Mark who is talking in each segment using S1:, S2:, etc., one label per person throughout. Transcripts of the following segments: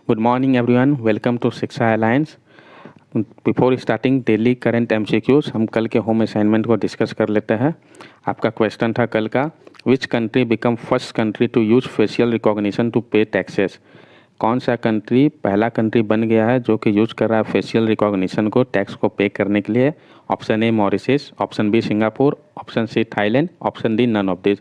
S1: Good morning everyone. Welcome to शिक्षा alliance. Before starting daily current MCQs हम कल के होम असाइनमेंट को डिस्कस कर लेते हैं. आपका क्वेश्चन था कल का, which country became first country to use facial recognition to pay taxes. कौन सा कंट्री पहला कंट्री बन गया है जो कि यूज़ कर रहा है फेशियल रिकॉग्निशन को टैक्स को पे करने के लिए. Option A Mauritius, option B Singapore, option C Thailand, option D none of this.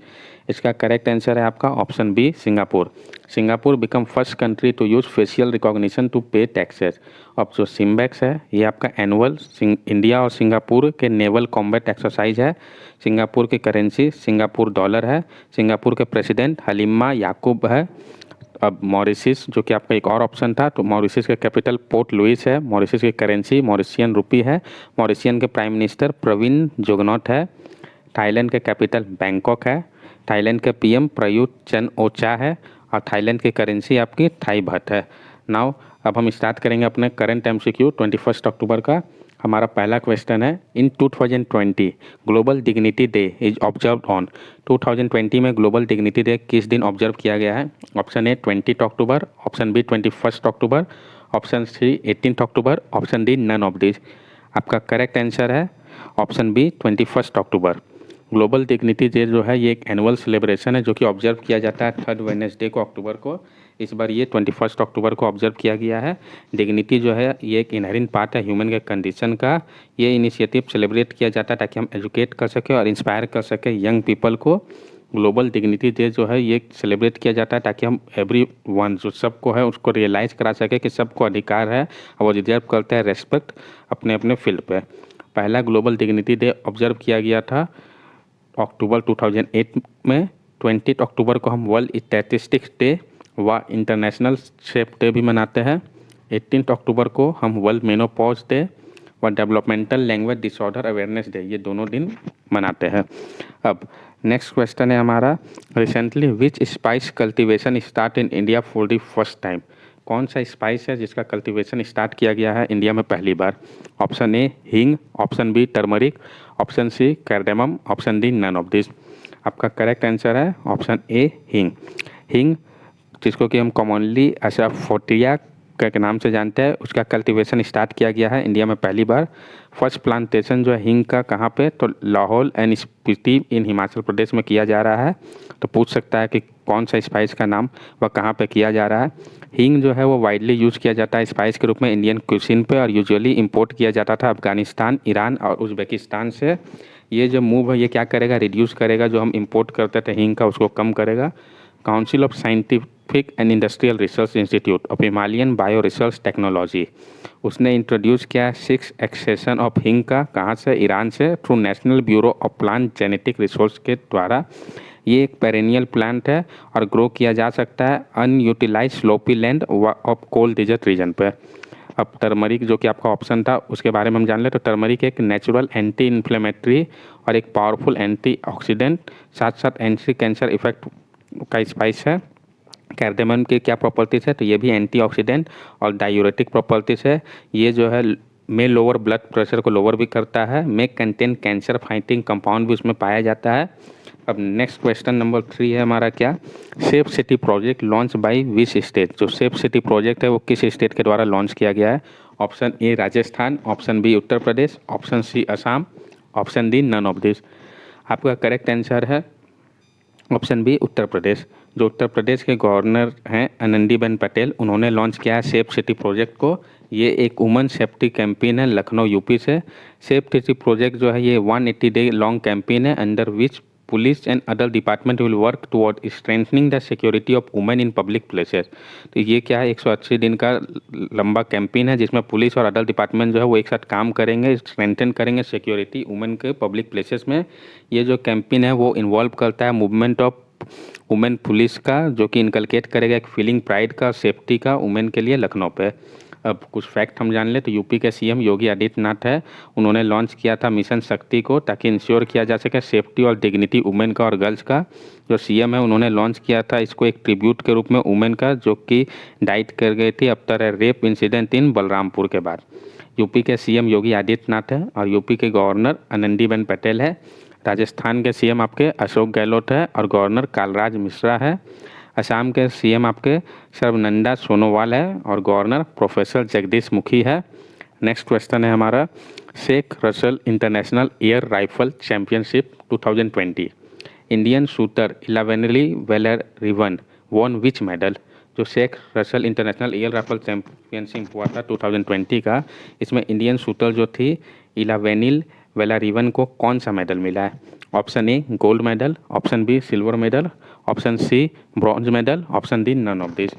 S1: इसका करेक्ट आंसर है आपका option B Singapore. Singapore become first country to use facial recognition to pay taxes. अब जो सिम्बैक्स है ये आपका annual India और Singapore के नेवल कॉम्बैट एक्सरसाइज है. सिंगापुर की करेंसी सिंगापुर डॉलर है. सिंगापुर के प्रेसिडेंट हलीमा याकूब है. अब मॉरिशस जो कि आपका एक और ऑप्शन था, तो मॉरिशस का कैपिटल पोर्ट लुइस है. मॉरिशस की करेंसी मॉरिशियन रुपी है. मॉरिशियन के प्राइम मिनिस्टर प्रविंद जुगनॉथ है. थाईलैंड के कैपिटल बैंकॉक है. थाईलैंड के पीएम प्रयुत चन ओचा है. और थाईलैंड की करेंसी आपकी थाई बात है. नाउ अब हम स्टार्ट करेंगे अपने करंट एमसीक्यू 21 अक्टूबर का. हमारा पहला क्वेश्चन है, इन 2020 global dignity day is observe on. 2020 में ग्लोबल डिग्निटी डे किस दिन ऑब्जर्व किया गया है. Option A 20 October, option B 21 October, option C 18 October, option D none of this. आपका करेक्ट आंसर है option B 21 October. Global dignity day जो है ये एक एनुअल सेलिब्रेशन है जो कि ऑब्जर्व किया जाता है थर्ड वेडनेसडे को अक्टूबर को. इस बार ये 21 अक्टूबर को ऑब्जर्व किया गया है. डिग्निटी जो है ये एक इनहेरेंट पार्ट है ह्यूमन के कंडीशन का. ये इनिशिएटिव सेलिब्रेट किया जाता है ताकि हम एजुकेट कर सकें और इंस्पायर कर सकें यंग पीपल को. ग्लोबल डिग्निटी डे जो है ये सेलिब्रेट किया जाता है ताकि हम एवरी वन जो सबको है उसको रियलाइज़ करा सके कि सबको अधिकार है और वो डिजर्व करते हैं रेस्पेक्ट अपने अपने फील्ड पे. पहला ग्लोबल डिग्निटी डे ऑब्जर्व किया गया था अक्टूबर 2008 में. 20 अक्टूबर को हम वर्ल्ड स्टैटिस्टिक्स डे व इंटरनेशनल शेफ डे भी मनाते हैं. 18 अक्टूबर को हम वर्ल्ड मेनोपॉज डे व developmental language disorder awareness day ये दोनों दिन मनाते हैं. अब नेक्स्ट क्वेश्चन है हमारा, recently which spice cultivation start in India for the first time. कौन सा स्पाइस है जिसका कल्टीवेशन स्टार्ट किया गया है इंडिया में पहली बार. Option A hing, option B turmeric, option C cardamom, option D none of this. आपका करेक्ट आंसर है ऑप्शन ए हींग. हींग जिसको कि हम कॉमनली असाफोटिया के नाम से जानते हैं, उसका कल्टीवेशन स्टार्ट किया गया है इंडिया में पहली बार. फर्स्ट प्लांटेशन जो है हींग का कहाँ पे, तो लाहौल एंड स्पीति इन हिमाचल प्रदेश में किया जा रहा है. तो पूछ सकता है कि कौन सा स्पाइस का नाम वह कहाँ पे किया जा रहा है. हींग जो है वो वाइडली यूज़ किया जाता है स्पाइस के रूप में इंडियन क्यूसिन पे और यूजुअली इंपोर्ट किया जाता था अफगानिस्तान, ईरान और उज़्बेकिस्तान से. ये जो मूव है ये क्या करेगा, रिड्यूस करेगा जो हम इंपोर्ट करते थे हींग का उसको कम करेगा. Council of scientific and industrial research institute of Himalayan bio research technology उसने इंट्रोड्यूस किया 6 एक्सेशन ऑफ हींग का. कहाँ से, ईरान से, through national bureau of plant genetic resource के द्वारा. ये एक पेरेनियल प्लांट है और ग्रो किया जा सकता है unutilized slopy land of cold desert region पे. अब टर्मरिक जो कि आपका ऑप्शन था उसके बारे में हम जान ले, तो टर्मरिक एक नेचुरल एंटी इन्फ्लेमेटरी और एक पावरफुल एंटी ऑक्सीडेंट साथ साथ एंटी कैंसर इफेक्ट का स्पाइस है. कैर्डेमम की क्या प्रॉपर्टीज़ है, तो ये भी एंटीऑक्सीडेंट और डायूरेटिक प्रॉपर्टीज़ है. ये जो है में लोअर ब्लड प्रेशर को लोअर भी करता है. में कंटेन कैंसर फाइटिंग कंपाउंड भी उसमें पाया जाता है. अब नेक्स्ट क्वेश्चन नंबर 3 है हमारा, क्या safe city project launch by which state. जो सेफ सिटी प्रोजेक्ट है वो किस स्टेट के द्वारा लॉन्च किया गया है. Option A Rajasthan, option B Uttar Pradesh, option C Assam, option D none of this. आपका करेक्ट आंसर है ऑप्शन बी उत्तर प्रदेश. जो उत्तर प्रदेश के गवर्नर हैं आनंदीबेन पटेल, उन्होंने लॉन्च किया है सेफ सिटी प्रोजेक्ट को. ये एक वुमेन सेफ्टी कैंपेन है लखनऊ यूपी से. सेफ सिटी प्रोजेक्ट जो है ये 180 डे लॉन्ग कैंपेन है under which police and other department will work toward strengthening the security of women in public places. तो ये क्या है, 180 दिन का लंबा कैंपेन है जिसमें पुलिस और अदर डिपार्टमेंट जो है वो एक साथ काम करेंगे, स्ट्रेंथन करेंगे सिक्योरिटी वुमेन के पब्लिक प्लेसेस में. ये जो कैंपेन है वो इन्वॉल्व करता है मूवमेंट ऑफ वुमेन पुलिस का, जो कि इनकलकेट करेगा एक फीलिंग प्राइड का, सेफ्टी का वुमेन के लिए लखनऊ पे. अब कुछ फैक्ट हम जान ले, तो यूपी के सीएम योगी आदित्यनाथ है, उन्होंने लॉन्च किया था मिशन शक्ति को ताकि इंश्योर किया जा सके सेफ्टी और डिग्निटी वुमेन का और गर्ल्स का. जो सीएम है उन्होंने लॉन्च किया था इसको एक ट्रिब्यूट के रूप में वुमेन का, जो कि डाइट कर गई थी after rape incident in Balrampur के बाद. यूपी के सीएम योगी आदित्यनाथ है और यूपी के गवर्नर आनंदीबेन पटेल है. राजस्थान के सीएम आपके अशोक गहलोत है और गवर्नर कालराज मिश्रा है. असम के सीएम आपके सर्बानंद सोनोवाल है और गवर्नर प्रोफेसर जगदीश मुखी है। नेक्स्ट क्वेश्चन है हमारा, Sheikh Russel international air rifle championship 2020 Indian shooter Elavenil Valarivan won which medal. जो Sheikh Russel international air rifle championship हुआ था 2020 का, इसमें इंडियन शूटर जो थी इलावेनिल वेलरिवन को कौन सा मेडल मिला है? Option A gold medal, option B silver medal, option C bronze medal, option D none of this.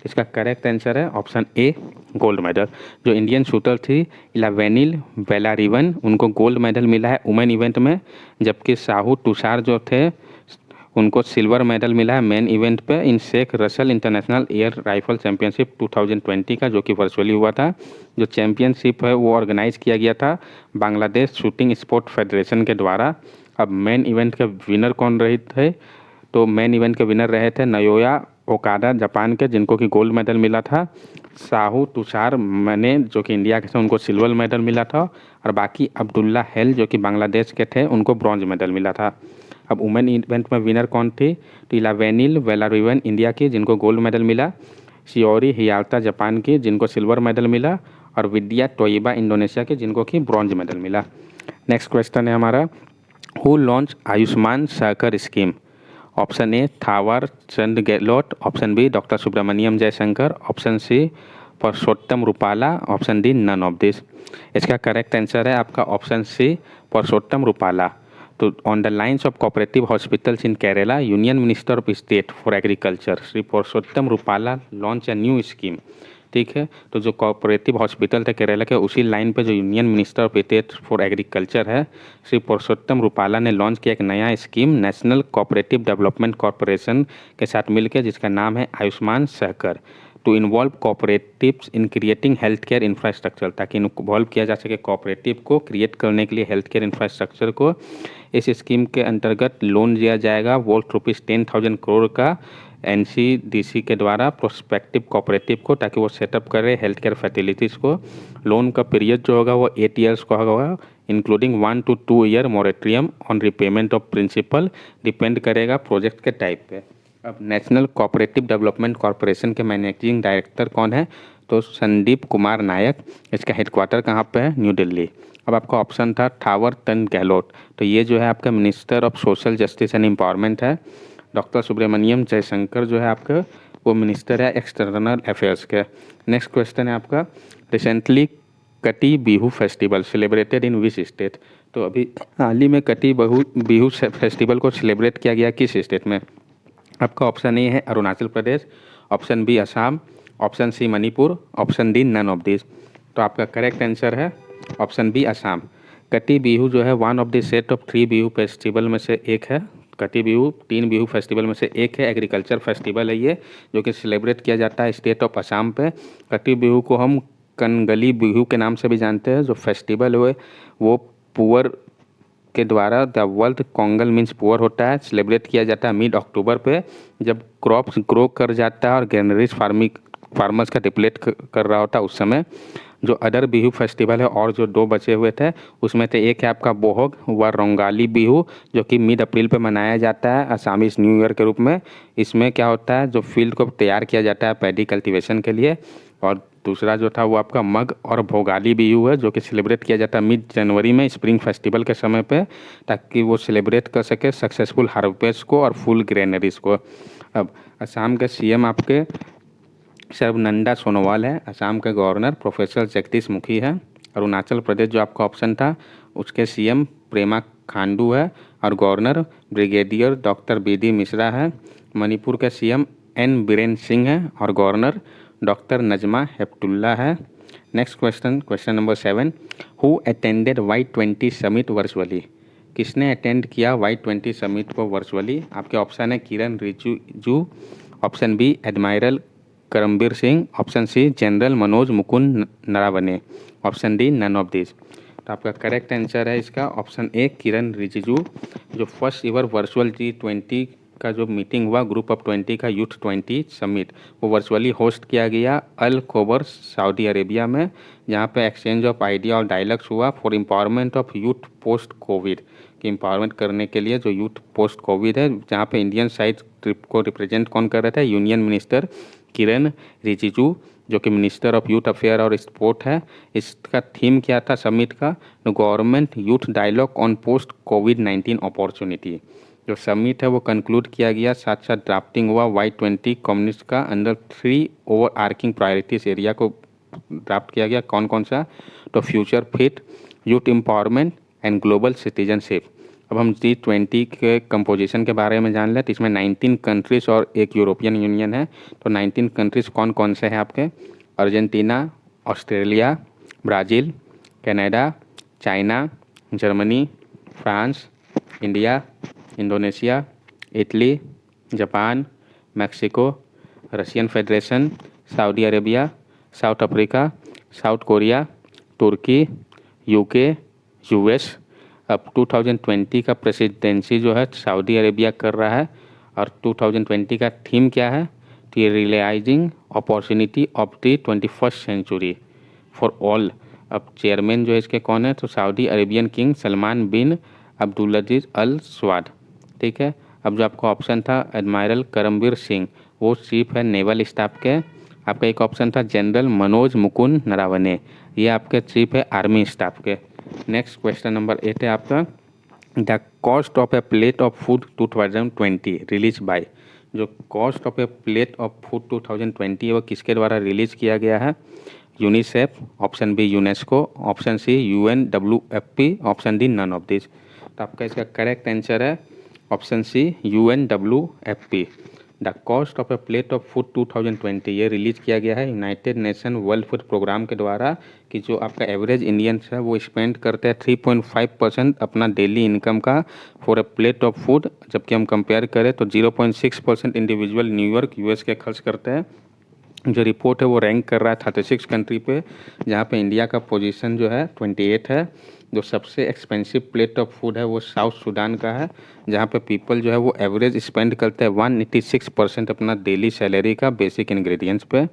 S1: इसका करेक्ट आंसर है ऑप्शन ए गोल्ड मेडल। जो इंडियन शूटर थी इलावेनिल वेलरिवन, उनको गोल्ड मेडल मिला है वुमेन इवेंट में, जबकि साहू तुषार जो थे उनको सिल्वर मेडल मिला है मेन इवेंट पे in Sheikh Russel international air rifle championship 2020 का, जो कि वर्चुअली हुआ था। जो चैंपियनशिप है वो ऑर्गेनाइज किया गया था बांग्लादेश शूटिंग स्पोर्ट फेडरेशन के द्वारा। अब मेन इवेंट के विनर कौन रहे थे? तो मेन इवेंट के विनर रहे थे नयोया ओकादा जापान के, जिनको कि गोल्ड मेडल मिला था। साहू तुषार मने जो कि इंडिया के थे, उनको सिल्वर मेडल मिला था। और बाकी अब्दुल्ला हेल जो कि बांग्लादेश के थे, उनको ब्रॉन्ज मेडल मिला था। अब वुमेन इवेंट में विनर कौन थी? तो इलावेनिल वेलरिवन इंडिया की, जिनको गोल्ड मेडल मिला। शियोरी हियाल्ता जापान की, जिनको सिल्वर मेडल मिला। और विद्या टोइबा इंडोनेशिया की, जिनको कि ब्रॉन्ज मेडल मिला। नेक्स्ट क्वेश्चन है हमारा, who launch Ayushman Sahakar scheme? Option A Thawar Chand Gehlot, option B doctor Subrahmanyam Jaishankar, option C Parshottam Rupala, option D none of this. इसका करेक्ट आंसर है आपका ऑप्शन सी परसोत्तम रुपाला। तो on the lines of cooperative hospitals in Kerala, union minister of state for agriculture Shri Parshottam Rupala launch a new scheme. ठीक है, तो जो cooperative hospital थे केरला के, उसी लाइन पे जो union minister of state for agriculture है श्री परसोत्तम रुपाला ने लॉन्च किया एक नया scheme national cooperative development corporation के साथ मिलकर, जिसका नाम है Ayushman Sahkar, to involve cooperatives in creating health care infrastructure, ताकि इन्वॉल्व किया जा सके कोऑपरेटिव को क्रिएट करने के लिए हेल्थ केयर इंफ्रास्ट्रक्चर को। इस स्कीम के अंतर्गत लोन दिया जाएगा वोल्ट रुपीज़ 10,000 करोड़ का एनसीडीसी के द्वारा प्रोस्पेक्टिव कोऑपरेटिव को, ताकि वो सेटअप करे हेल्थ केयर फैसिलिटीज़ को। लोन का पीरियड जो होगा वो 8 ईयर्स का होगा, including 1 to 2 year moratorium on repayment of principal, depend करेगा प्रोजेक्ट के टाइप पे। अब नेशनल कोऑपरेटिव डेवलपमेंट कॉरपोरेशन के मैनेजिंग डायरेक्टर कौन है? तो संदीप कुमार नायक। इसका हेडक्वार्टर कहाँ पे है? न्यू दिल्ली। अब आपका ऑप्शन था थावर चंद गहलोत, तो ये जो है आपका minister of social justice and empowerment है। डॉक्टर सुब्रमण्यम जयशंकर जो है आपका वो मिनिस्टर है एक्सटर्नल अफेयर्स के। नेक्स्ट क्वेश्चन है आपका, रिसेंटली कटी Bihu festival celebrated in which state? तो अभी हाल ही में कटी बिहू फेस्टिवल को सेलिब्रेट किया गया किस स्टेट में? आपका ऑप्शन ए है Arunachal Pradesh, option B Assam, option C Manipur, option D none of this. तो आपका करेक्ट आंसर है ऑप्शन बी असम। कटी बिहू जो है one of the set of 3 Bihu festival में से एक है। कटी बिहू 3 बिहू फेस्टिवल में से एक है, एग्रीकल्चर फेस्टिवल है ये, जो कि सेलिब्रेट किया जाता है स्टेट ऑफ असम पे। कटी बिहू को हम कनगली बिहू के नाम से भी जानते हैं। जो फेस्टिवल हुए वो पुअर के द्वारा, द वर्ल्ड कोंगल मीन्स पुअर होता है, सेलिब्रेट किया जाता है मिड अक्टूबर पे, जब क्रॉप्स ग्रो कर जाता है और ग्रेनरीज फार्मर्स का डिप्लेट कर रहा होता है उस समय। जो अदर बिहू फेस्टिवल है और जो 2 बचे हुए थे उसमें से एक है आपका बोहग व रोंगाली बिहू, जो कि मिड अप्रैल पे मनाया जाता है असामीज न्यू ईयर के रूप में। इसमें क्या होता है, जो फील्ड को तैयार किया जाता है पैडी कल्टीवेशन के लिए। और दूसरा जो था वो आपका मग और भोगाली बिहू है, जो कि सेलिब्रेट किया जाता है मिड जनवरी में स्प्रिंग फेस्टिवल के समय पे, ताकि वो सेलिब्रेट कर सके सक्सेसफुल हार्वेस्ट को और फुल ग्रेनरीज को। अब असम के सीएम आपके सर्बानंद सोनोवाल है, असम के गवर्नर प्रोफेसर जगदीश मुखी है। अरुणाचल प्रदेश जो आपका ऑप्शन था उसके सीएम प्रेमा खांडू है और governor brigadier doctor BD Mishra है। मणिपुर के सीएम एन बीरेन सिंह है और गवर्नर डॉक्टर नजमा हेपतुल्ला है। Next question, question number 7, who attended Y20 summit virtually? किसने अटेंड किया Y20 समिट को वर्चुअली? आपके ऑप्शन है Kiren Rijiju, option B admiral Karambir Singh, option C general Manoj Mukund Naravane, option D none of this. तो आपका करेक्ट आंसर है इसका ऑप्शन ए किरण रिजिजू। जो फर्स्ट एवर वर्चुअल G20 का जो मीटिंग हुआ ग्रुप ऑफ 20 का यूथ 20 समिट, वो वर्चुअली होस्ट किया गया अल खोबर सऊदी अरेबिया में, जहाँ पे एक्सचेंज ऑफ आइडिया और डायलॉग्स हुआ for empowerment of youth post Covid, कि एम्पावरमेंट करने के लिए जो यूथ पोस्ट कोविड है, जहाँ पे इंडियन साइड ट्रिप को रिप्रेजेंट कौन कर रहे थे? यूनियन मिनिस्टर किरण रिजिजू, जो कि मिनिस्टर ऑफ यूथ अफेयर और स्पोर्ट है। इसका थीम क्या था समिट का? Government youth dialogue on post कोविड-19 अपॉर्चुनिटी। जो समिट है वो कंक्लूड किया गया, साथ साथ ड्राफ्टिंग हुआ Y20 कम्युनिस्ट का under 3 overarching priorities area को ड्राफ्ट किया गया। कौन कौन सा? तो future fit, youth empowerment and global citizenship. अब हम G20 के कंपोजिशन के बारे में जान लें तो इसमें 19 कंट्रीज़ और एक यूरोपियन यूनियन है। तो 19 कंट्रीज़ कौन कौन से हैं आपके? Argentina, Australia, Brazil, Canada, China, Germany, France, India, Indonesia, Italy, Japan, Mexico, Russian Federation, Saudi Arabia, South Africa, South Korea, Turkey, UK, US. अब 2020 का प्रेसिडेंसी जो है सऊदी अरेबिया कर रहा है और 2020 का थीम क्या है? तो ये realizing opportunity of the 21st century for all. अब चेयरमैन जो है इसके कौन है? तो Saudi Arabian king Salman bin Abdulaziz Al Saud. ठीक है। अब जो आपका ऑप्शन था एडमायरल करमबीर सिंह, वो चीफ है नेवल स्टाफ के। आपका एक ऑप्शन था जनरल मनोज मुकुंद नरावने, ये आपके चीफ है आर्मी स्टाफ के। नेक्स्ट क्वेश्चन नंबर 8 है आपका, the cost of a plate of food 2020 release by. जो cost of a plate of food 2020 वो किसके द्वारा रिलीज किया गया है? UNICEF, option B UNESCO, option C UNWFP, option D none of this. तो आपका इसका करेक्ट आंसर है option C UNWFP। The cost of a plate of food 2020 ये रिलीज किया गया है United Nation World Food Programme के द्वारा, कि जो आपका एवरेज इंडियंस है वो स्पेंड करते हैं 3.5% अपना डेली इनकम का for a plate of food, जबकि हम कंपेयर करें तो 0.6% इंडिविजुअल न्यूयॉर्क US के खर्च करते हैं। जो रिपोर्ट है वो रैंक कर रहा है 36 कंट्री पे, जहाँ पे इंडिया का पोजीशन जो है 28 है। जो सबसे एक्सपेंसिव प्लेट ऑफ फूड है वो साउथ सूडान का है, जहाँ पे पीपल जो है वो एवरेज स्पेंड करते हैं 186% अपना डेली सैलरी का बेसिक इंग्रेडिएंट्स पे।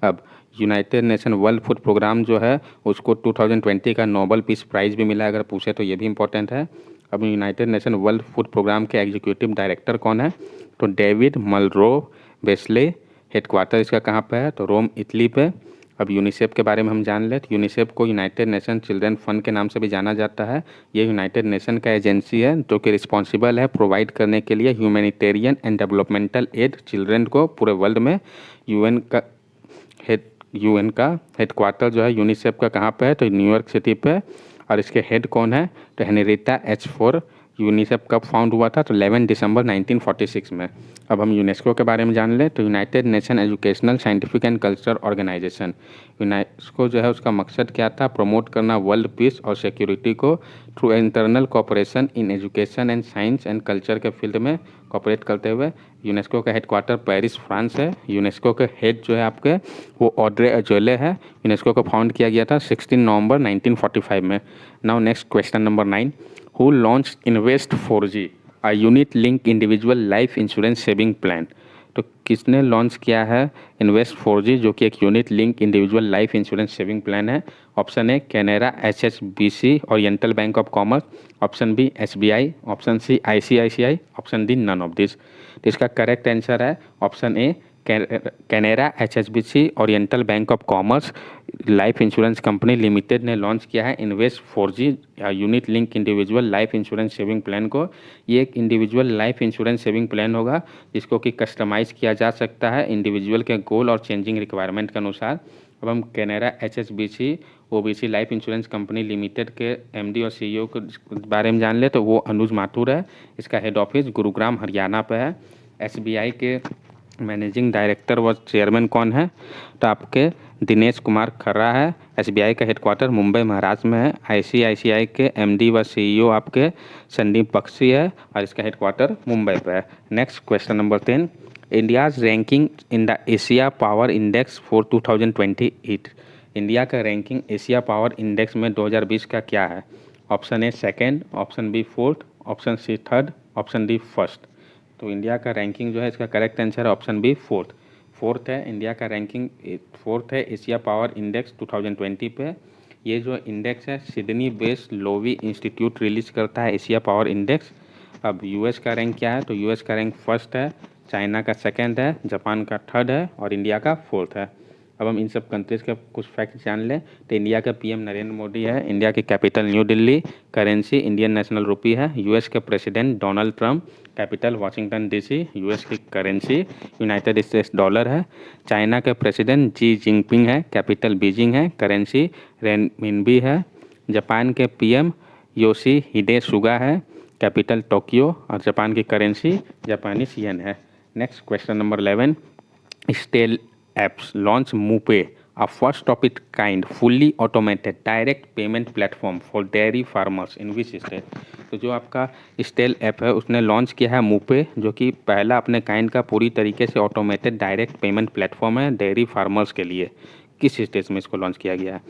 S1: अब United Nation World Food Programme जो है उसको 2020 का नोबेल पीस प्राइज़ भी मिला, अगर पूछे तो ये भी इंपॉर्टेंट है। अब United Nation World Food Programme के एग्जीक्यूटिव डायरेक्टर कौन है? तो डेविड मलरो बेस्ले। हेडक्वार्टर इसका कहाँ पे है? तो रोम इटली पे। अब यूनिसेफ के बारे में हम जान लें तो यूनिसेफ को यूनाइटेड नेशन चिल्ड्रन फंड के नाम से भी जाना जाता है। ये यूनाइटेड नेशन का एजेंसी है जो कि रिस्पॉन्सिबल है प्रोवाइड करने के लिए humanitarian and developmental aid children को पूरे वर्ल्ड में। यूएन का हेडक्वार्टर जो है यूनिसेफ का कहाँ पे है? तो न्यूयॉर्क सिटी पे। और इसके हेड कौन है? तो हेनरिटा H4। यूनिसेफ कब फाउंड हुआ था? तो 11 दिसंबर 1946 में। अब हम यूनेस्को के बारे में जान लें तो United Nation Educational Scientific and Culture Organisation. UNESCO जो है उसका मकसद क्या था? प्रमोट करना वर्ल्ड पीस और सिक्योरिटी को through internal cooperation in education and science and culture के फील्ड में कोऑपरेट करते हुए। यूनेस्को का हेडक्वार्टर पेरिस फ्रांस है। यूनेस्को के हेड जो है आपके वो ऑड्रे अजोले है। यूनेस्को को फाउंड किया गया था 16 नवंबर 1945 में। Now next question number 9, who launch invest 4G a unit link individual life insurance saving plan. तो किसने लॉन्च किया है इन्वेस्ट 4G, जो कि एक unit link individual life insurance saving plan है? Option A Canara HSBC oriental bank of commerce, option B SBI, option C ICICI, option D none of this. तो इसका करेक्ट आंसर है option A Canara HSBC oriental bank of commerce life insurance company limited ने launch किया है invest 4G unit link individual life insurance saving plan को। ये एक individual life insurance saving plan होगा जिसको कि कस्टमाइज़ किया जा सकता है इंडिविजुअल के गोल और चेंजिंग रिक्वायरमेंट के अनुसार। अब हम Canara HSBC OBC life insurance company limited के MD और CEO के बारे में जान ले तो वो अनुज माथुर है। इसका हेड ऑफिस गुरुग्राम हरियाणा पे है। SBI के मैनेजिंग डायरेक्टर व चेयरमैन कौन है? तो आपके दिनेश कुमार खर्रा है। SBI का हेडक्वार्टर मुंबई महाराष्ट्र में है। ICICI के MD व CEO आपके संदीप बख्शी है और इसका हेडक्वार्टर मुंबई पर है। Next question number 10, India's ranking in the Asia Power Index for 2028। India का रैंकिंग एशिया पावर इंडेक्स में 2020 का क्या है? Option A second, option B fourth, option C third, option D first. तो इंडिया का रैंकिंग जो है इसका करेक्ट आंसर है ऑप्शन बी फोर्थ है। इंडिया का रैंकिंग फोर्थ है एशिया पावर इंडेक्स 2020 पे। ये जो इंडेक्स है Sydney based Loewi institute release करता है एशिया पावर इंडेक्स। अब US का रैंक क्या है? तो US का रैंक फर्स्ट है चाइना का सेकंड है, जापान का थर्ड है और इंडिया का फोर्थ है। अब हम इन सब कंट्रीज़ के कुछ फैक्ट जान लें। तो इंडिया के पीएम नरेंद्र मोदी है, इंडिया की capital New Delhi, currency Indian national rupee है। यूएस के president Donald Trump, capital Washington DC, US की करेंसी यूनाइटेड स्टेट्स डॉलर है। चाइना के प्रेसिडेंट जी जिनपिंग है, कैपिटल बीजिंग है, करेंसी रेनमिनबी है। जापान के पीएम योशिहिडे सुगा है, कैपिटल टोक्यो और जापान की करेंसी जापानीज येन है। Next question number 11, Stellapps launch MooPay, a first of its kind fully automated direct payment platform for dairy farmers in which state। तो जो आपका stele app है उसने launch किया है मूपे, जो कि पहला अपने काइंड का पूरी तरीके से ऑटोमेटेड डायरेक्ट पेमेंट प्लेटफॉर्म है डेयरी फार्मर्स के लिए। किस स्टेट में इसको लॉन्च किया गया है?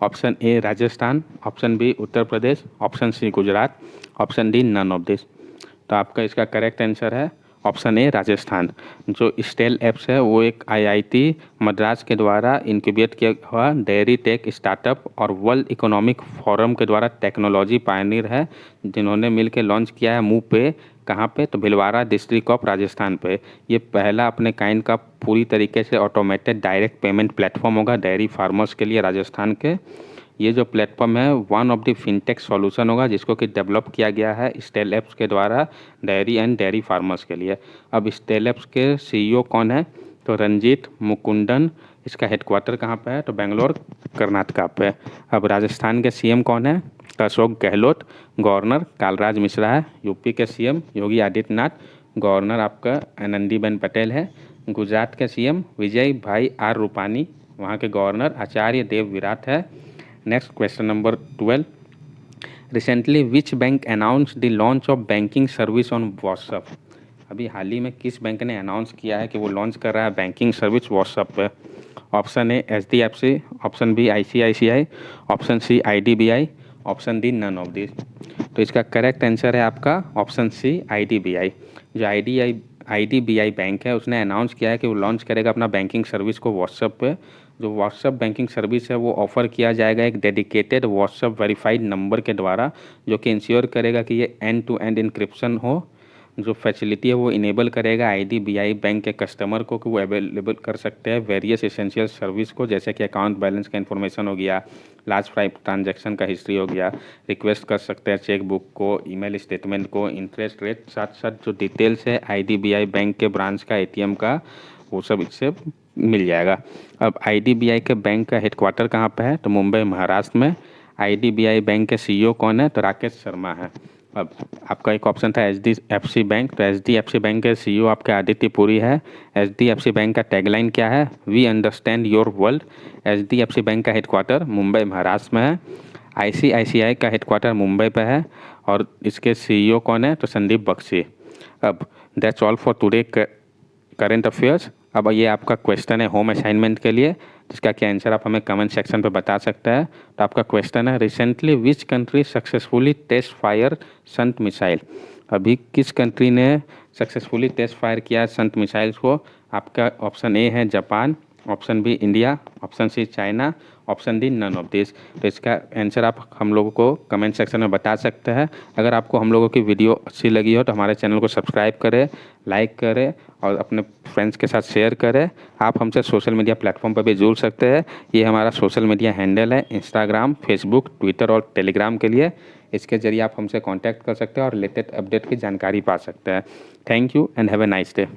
S1: Option A Rajasthan, option B Uttar Pradesh, option C Gujarat, option D none of this. तो आपका इसका करेक्ट आंसर है ऑप्शन ए राजस्थान। जो स्टेल एप्स है वो एक आईआईटी मद्रास के द्वारा इंक्यूबेट किया हुआ डेयरी टेक स्टार्टअप और वर्ल्ड इकोनॉमिक फोरम के द्वारा टेक्नोलॉजी पायनियर है, जिन्होंने मिलकर लॉन्च किया है मूव पे। कहाँ पे? तो भिलवाड़ा डिस्ट्रिक्ट ऑफ राजस्थान पे। ये पहला अपने काइंड का पूरी तरीके से ऑटोमेटेड डायरेक्ट पेमेंट प्लेटफॉर्म होगा डेयरी फार्मर्स के लिए राजस्थान के। ये जो प्लेटफॉर्म है one of the fintech solution होगा जिसको कि डेवलप किया गया है स्टेल एप्स के द्वारा डेयरी एंड डेयरी फार्मर्स के लिए। अब स्टेल एप्स के सीईओ कौन है? तो रंजीत मुकुंदन। इसका हेडक्वार्टर कहाँ पे है? तो बेंगलोर कर्नाटका पे। अब राजस्थान के सीएम कौन है? तो अशोक गहलोत। गवर्नर कालराज मिश्रा है। यूपी के सीएम योगी आदित्यनाथ। गवर्नर आपका आनंदीबेन पटेल है। गुजरात के सीएम विजय भाई आर रूपानी। वहाँ के गवर्नर आचार्य देव विराट है। Next question number 12, recently which bank announce the launch of banking service on WhatsApp. अभी हाल ही में किस बैंक ने अनाउंस किया है कि वो लॉन्च कर रहा है बैंकिंग सर्विस व्हाट्सएप पे? Option A HDFC, option B ICICI, option C IDBI, option D none of this. तो इसका करेक्ट आंसर है आपका ऑप्शन सी आईडीबीआई। जो आईडीबीआई बैंक है उसने अनाउंस किया है कि वो लॉन्च करेगा अपना बैंकिंग सर्विस को व्हाट्सएप पे। जो व्हाट्सएप बैंकिंग सर्विस है वो ऑफ़र किया जाएगा एक डेडिकेटेड व्हाट्सएप वेरीफाइड नंबर के द्वारा, जो कि इंश्योर करेगा कि ये एंड टू एंड इनक्रिप्शन हो। जो फैसिलिटी है वो इनेबल करेगा आईडीबीआई बैंक के कस्टमर को कि वो अवेलेबल कर सकते हैं वेरियस एसेंशियल सर्विस को, जैसे कि अकाउंट बैलेंस का इन्फॉर्मेशन हो गया, लास्ट 5 ट्रांजैक्शन का हिस्ट्री हो गया, रिक्वेस्ट कर सकते हैं चेक बुक को, ईमेल स्टेटमेंट को, इंटरेस्ट रेट, साथ साथ जो डिटेल्स है आईडीबीआई बैंक के ब्रांच का एटीएम का, वो सब इससे मिल जाएगा। अब आईडीबीआई के बैंक का हेडक्वार्टर कहाँ पे है? तो मुंबई महाराष्ट्र में। आईडीबीआई बैंक के सीईओ कौन है? तो राकेश शर्मा है। अब आपका एक ऑप्शन था एचडीएफसी बैंक, तो एचडीएफसी बैंक के सीईओ आपके आदित्य पुरी है। एचडीएफसी बैंक का टैगलाइन क्या है? We understand your world. HDFC bank का हेडक्वार्टर मुंबई महाराष्ट्र में है। आईसीआईसीआई का हेडक्वार्टर मुंबई पे है और इसके सीईओ कौन है? तो संदीप बख्शी। अब that's all for today current affairs. अब ये आपका क्वेश्चन है होम असाइनमेंट के लिए, जिसका क्या आंसर आप हमें कमेंट सेक्शन पे बता सकते हैं। तो आपका क्वेश्चन है, recently which country successfully test fire SANT missile. अभी किस कंट्री ने सक्सेसफुली टेस्ट फायर किया संत मिसाइल्स को? आपका ऑप्शन ए है Japan, option B India, option C China, option D none of this. तो इसका आंसर आप हम लोगों को कमेंट सेक्शन में बता सकते हैं। अगर आपको हम लोगों की वीडियो अच्छी लगी हो तो हमारे चैनल को सब्सक्राइब करें, लाइक करें और अपने फ्रेंड्स के साथ शेयर करें। आप हमसे सोशल मीडिया प्लेटफॉर्म पर भी जुड़ सकते हैं। ये हमारा सोशल मीडिया हैंडल है इंस्टाग्राम, फेसबुक, ट्विटर और टेलीग्राम के लिए। इसके ज़रिए आप हमसे कॉन्टैक्ट कर सकते हैं और लेटेस्ट अपडेट की जानकारी पा सकते हैं। Thank you and have a nice day.